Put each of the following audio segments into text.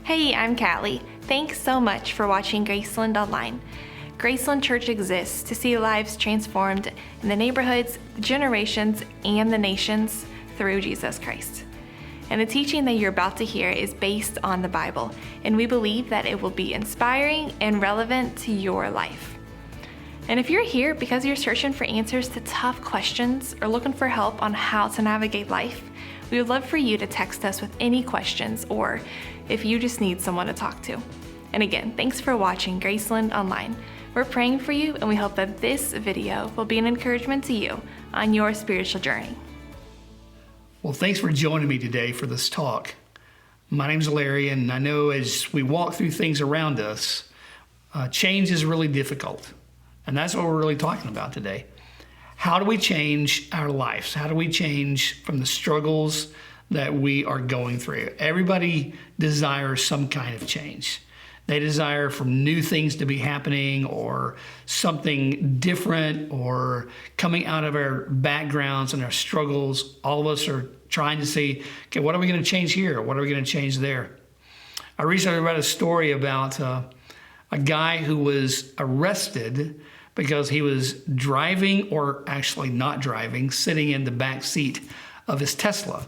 Hey, I'm Callie. Thanks so much for watching Graceland Online. Graceland Church exists to see lives transformed in the neighborhoods, the generations, and the nations through Jesus Christ. And the teaching that you're about to hear is based on the Bible, and we believe that it will be inspiring and relevant to your life. And if you're here because you're searching for answers to tough questions or looking for help on how to navigate life, we would love for you to text us with any questions or if you just need someone to talk to. And again, thanks for watching Graceland Online. We're praying for you, and we hope that this video will be an encouragement to you on your spiritual journey. Well, thanks for joining me today for this talk. My name's Larry, and I know as we walk through things around us, change is really difficult. And that's what we're really talking about today. How do we change our lives? How do we change from the struggles that we are going through? Everybody desires some kind of change. They desire for new things to be happening or something different or coming out of our backgrounds and our struggles. All of us are trying to see, okay, what are we going to change here? What are we going to change there? I recently read a story about a guy who was arrested because he was driving, or actually not driving, sitting in the back seat of his Tesla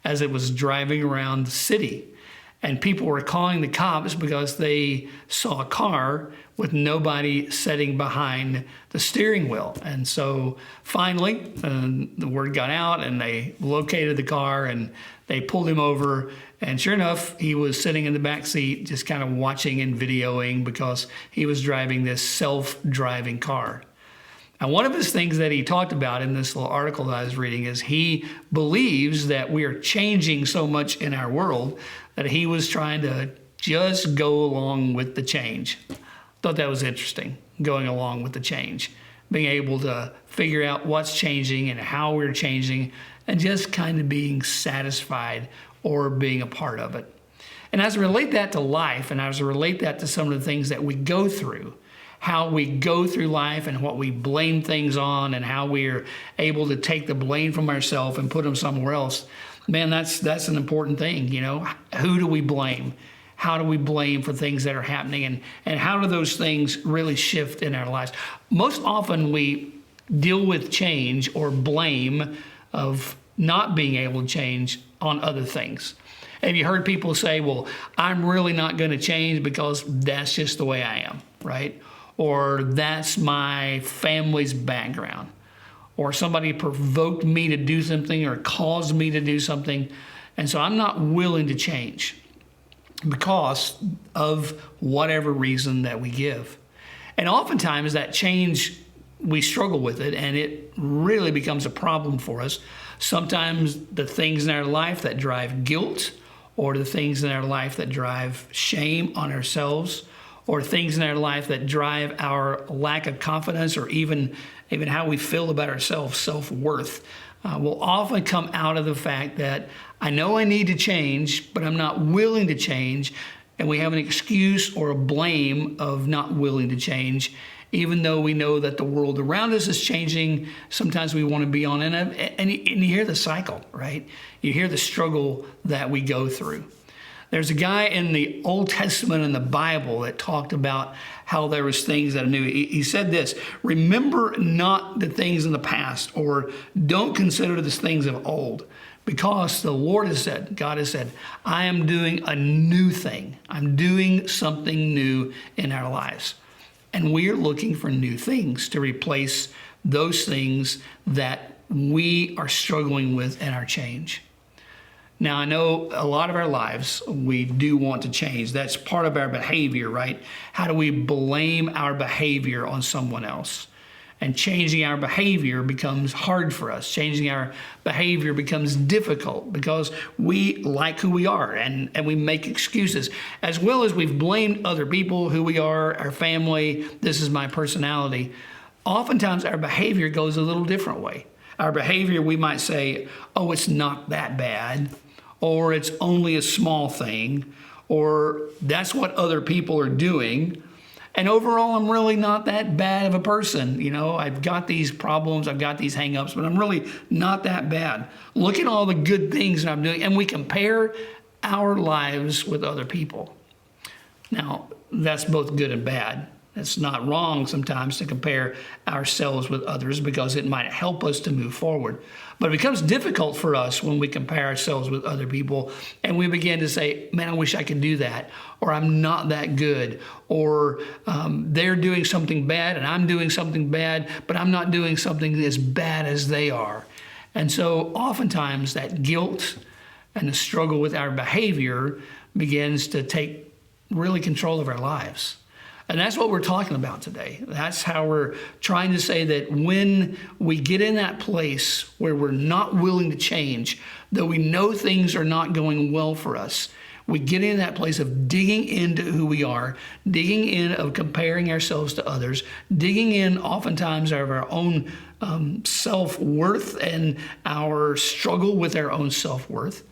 as it was driving around the city. And people were calling the cops because they saw a car with nobody sitting behind the steering wheel. And so finally, the word got out and they located the car and they pulled him over. And sure enough, he was sitting in the back seat, just kind of watching and videoing because he was driving this self-driving car. And one of his things that he talked about in this little article that I was reading is he believes that we are changing so much in our world that he was trying to just go along with the change. Thought that was interesting, going along with the change, being able to figure out what's changing and how we're changing and just kind of being satisfied or being a part of it. And as I relate that to life, and as I relate that to some of the things that we go through, how we go through life and what we blame things on and how we're able to take the blame from ourselves and put them somewhere else, man, that's an important thing, you know. Who do we blame? How do we blame for things that are happening? And how do those things really shift in our lives? Most often we deal with change or blame of not being able to change on other things. Have you heard people say, well, I'm really not going to change because that's just the way I am, right? Or that's my family's background. Or somebody provoked me to do something or caused me to do something. And so I'm not willing to change because of whatever reason that we give. And oftentimes that change, we struggle with it and it really becomes a problem for us. Sometimes the things in our life that drive guilt, or the things in our life that drive shame on ourselves, or things in our life that drive our lack of confidence, or even how we feel about ourselves, self-worth, will often come out of the fact that I know I need to change, but I'm not willing to change. And we have an excuse or a blame of not willing to change, even though we know that the world around us is changing. Sometimes we want to be on it. And you hear the cycle, right? You hear the struggle that we go through. There's a guy in the Old Testament in the Bible that talked about how there was things that I knew. He said this, remember not the things in the past, or don't consider the things of old, because the Lord has said, God has said, I am doing a new thing. I'm doing something new in our lives. And we are looking for new things to replace those things that we are struggling with in our change. Now, I know a lot of our lives, we do want to change. That's part of our behavior, right? How do we blame our behavior on someone else? And changing our behavior becomes hard for us. Changing our behavior becomes difficult because we like who we are and we make excuses. As well as we've blamed other people, who we are, our family, this is my personality. Oftentimes our behavior goes a little different way. Our behavior, we might say, oh, it's not that bad, or it's only a small thing, or that's what other people are doing. And overall, I'm really not that bad of a person. You know, I've got these problems, I've got these hang-ups, but I'm really not that bad. Look at all the good things that I'm doing. And we compare our lives with other people. Now, that's both good and bad. It's not wrong sometimes to compare ourselves with others because it might help us to move forward. But it becomes difficult for us when we compare ourselves with other people and we begin to say, man, I wish I could do that, or I'm not that good, or they're doing something bad and I'm doing something bad, but I'm not doing something as bad as they are. And so oftentimes that guilt and the struggle with our behavior begins to take really control of our lives. And that's what we're talking about today. That's how we're trying to say that when we get in that place where we're not willing to change, though we know things are not going well for us, we get in that place of digging into who we are, digging in of comparing ourselves to others, digging in oftentimes of our own self-worth and our struggle with our own self-worth,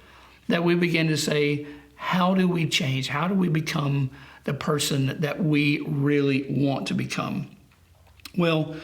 that we begin to say, how do we change? How do we become the person that we really want to become? Well,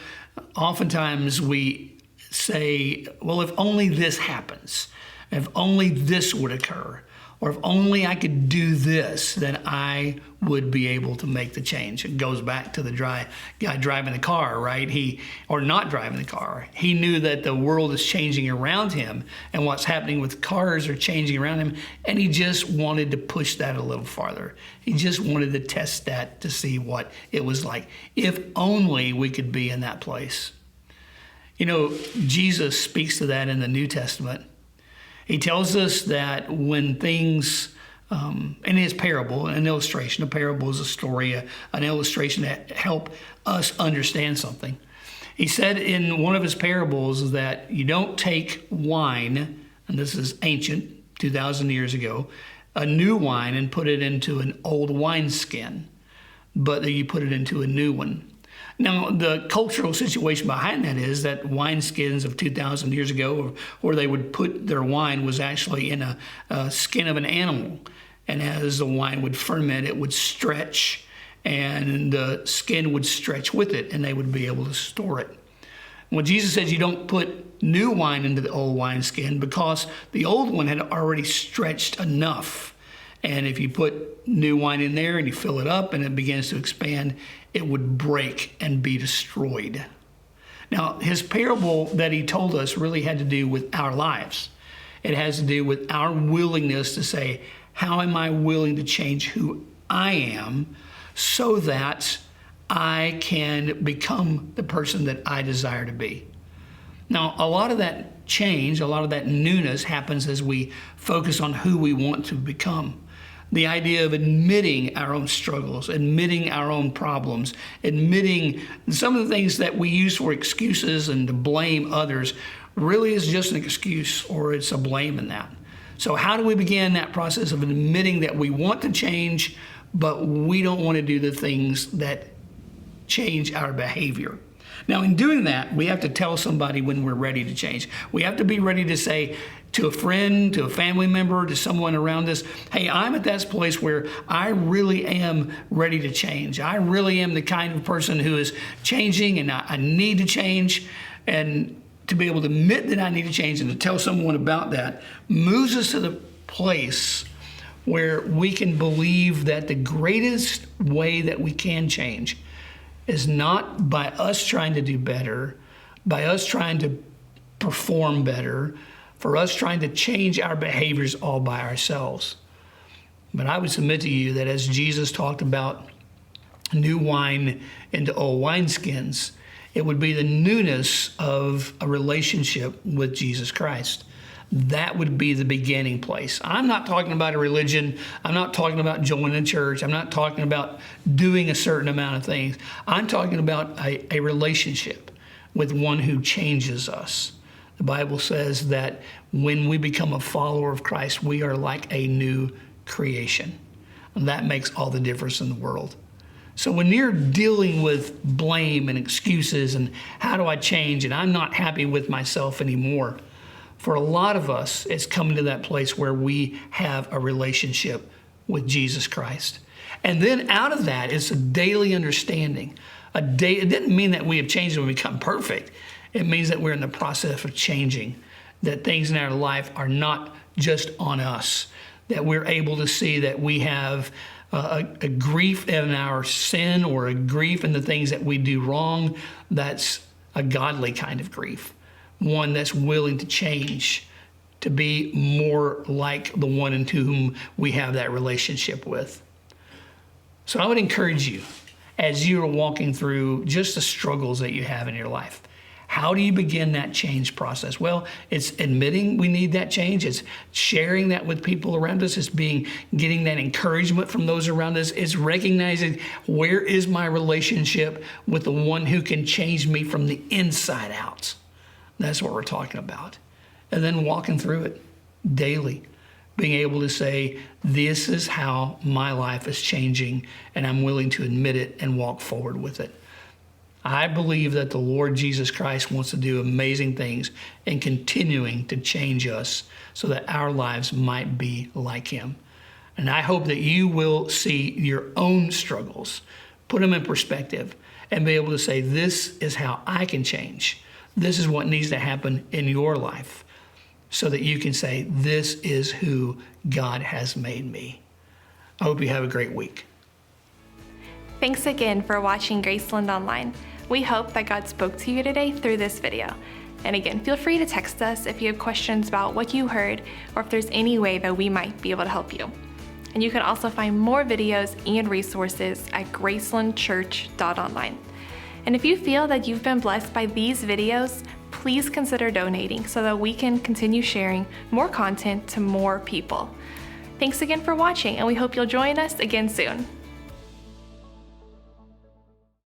oftentimes we say, well, if only this happens, if only this would occur, or if only I could do this, then I would be able to make the change. It goes back to the guy driving the car, right? Or not driving the car. He knew that the world is changing around him and what's happening with cars are changing around him. And he just wanted to push that a little farther. He just wanted to test that to see what it was like. If only we could be in that place. You know, Jesus speaks to that in the New Testament. He tells us that when things, in his parable, an illustration, a parable is a story, an illustration that help us understand something. He said in one of his parables that you don't take wine, and this is ancient, 2,000 years ago, a new wine and put it into an old wineskin, but that you put it into a new one. Now, the cultural situation behind that is that wineskins of 2,000 years ago, where they would put their wine, was actually in a skin of an animal. And as the wine would ferment, it would stretch, and the skin would stretch with it, and they would be able to store it. Well, Jesus says you don't put new wine into the old wineskin because the old one had already stretched enough. And if you put new wine in there and you fill it up and it begins to expand, it would break and be destroyed. Now, his parable that he told us really had to do with our lives. It has to do with our willingness to say, how am I willing to change who I am so that I can become the person that I desire to be? Now, a lot of that change, a lot of that newness happens as we focus on who we want to become. The idea of admitting our own struggles, admitting our own problems, admitting some of the things that we use for excuses and to blame others really is just an excuse, or it's a blame in that. So how do we begin that process of admitting that we want to change, but we don't want to do the things that change our behavior? Now, in doing that, we have to tell somebody when we're ready to change. We have to be ready to say to a friend, to a family member, to someone around us, hey, I'm at that place where I really am ready to change. I really am the kind of person who is changing, and I need to change. And to be able to admit that I need to change and to tell someone about that moves us to the place where we can believe that the greatest way that we can change is not by us trying to do better, by us trying to perform better, for us trying to change our behaviors all by ourselves. But I would submit to you that as Jesus talked about new wine into old wineskins, it would be the newness of a relationship with Jesus Christ. That would be the beginning place. I'm not talking about a religion. I'm not talking about joining a church. I'm not talking about doing a certain amount of things. I'm talking about a relationship with one who changes us. The Bible says that when we become a follower of Christ, we are like a new creation. And that makes all the difference in the world. So when you're dealing with blame and excuses and how do I change and I'm not happy with myself anymore, for a lot of us, it's coming to that place where we have a relationship with Jesus Christ. And then out of that, it's a daily understanding. It didn't mean that we have changed and we become perfect. It means that we're in the process of changing, that things in our life are not just on us, that we're able to see that we have a grief in our sin or a grief in the things that we do wrong. That's a godly kind of grief, one that's willing to change, to be more like the one into whom we have that relationship with. So I would encourage you, as you are walking through just the struggles that you have in your life, how do you begin that change process? Well, it's admitting we need that change. It's sharing that with people around us. It's getting that encouragement from those around us. It's recognizing, where is my relationship with the one who can change me from the inside out? That's what we're talking about. And then walking through it daily, being able to say, this is how my life is changing, and I'm willing to admit it and walk forward with it. I believe that the Lord Jesus Christ wants to do amazing things and continuing to change us so that our lives might be like him. And I hope that you will see your own struggles, put them in perspective, and be able to say, this is how I can change. This is what needs to happen in your life, so that you can say, this is who God has made me. I hope you have a great week. Thanks again for watching Graceland Online. We hope that God spoke to you today through this video. And again, feel free to text us if you have questions about what you heard, or if there's any way that we might be able to help you. And you can also find more videos and resources at gracelandchurch.online. And if you feel that you've been blessed by these videos, please consider donating so that we can continue sharing more content to more people. Thanks again for watching, and we hope you'll join us again soon.